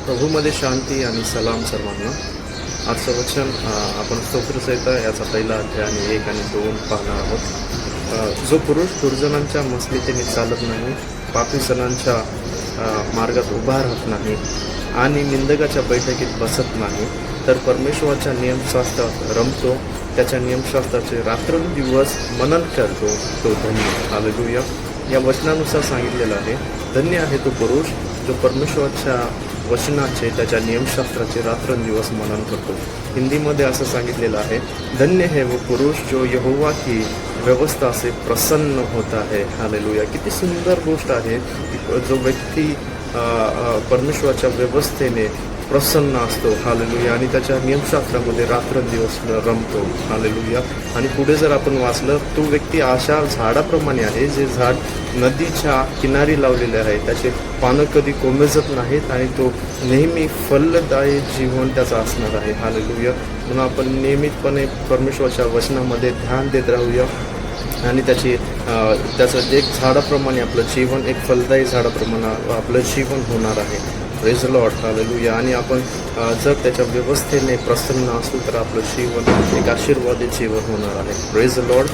प्रभूमध्ये शांती आणि सलाम सर्वांना. आजचं वचन आपण स्तोत्रसहिता याचा पहिला अध्याय आणि 1 आणि 2 पाहणार आहोत. जो पुरुष दुर्जनांच्या मस्लितीने चालत नाही, पापी जणांच्या मार्गात उभा राहत नाही आणि निंदकाच्या बैठकीत बसत नाही, तर परमेश्वराच्या नियमशास्त्रात रमतो, त्याच्या नियमशास्त्राचे रात्रंदिवस मनन करतो, तो धन्य. हालेलुया. या वचनानुसार सांगितलेलं आहे, धन्य आहे तो पुरुष जो परमेश्वराच्या वचनाचे, त्याच्या नियमशास्त्राचे रात्रंदिवस मनन करतो. हिंदीमध्ये असं सांगितलेलं आहे, धन्य है वो पुरुष जो यहोवा की व्यवस्था से प्रसन्न होता है. हालेलुया. किती सुंदर गोष्ट आहे की जो व्यक्ती परमेश्वराच्या व्यवस्थेने प्रसन्न असतो. हालेलुया. आणि त्याच्या नियमशास्त्रामध्ये रात्रंदिवस रमतो. हालेलुया. आणि पुढे जर आपण वाचलं, तो व्यक्ती अशा झाडाप्रमाणे आहे जे झाड नदीच्या किनारी लावलेले आहे, त्याचे पानं कधी कोमेजत नाहीत आणि तो नेहमी फलदायी जीवन त्याचं असणार आहे. हालेलुया. म्हणून आपण नियमितपणे परमेश्वराच्या वचनामध्ये ध्यान देत राहूया आणि त्याचं एक झाडाप्रमाणे आपलं जीवन, एक फलदायी झाडाप्रमाणे आपलं जीवन होणार आहे. Praise the Lord. हालेलुया. आणि आपण जर त्याच्या व्यवस्थेने प्रसन्न असू तर आपलं जीवन एक आशीर्वादित जीवन होणार आहे. Praise the Lord.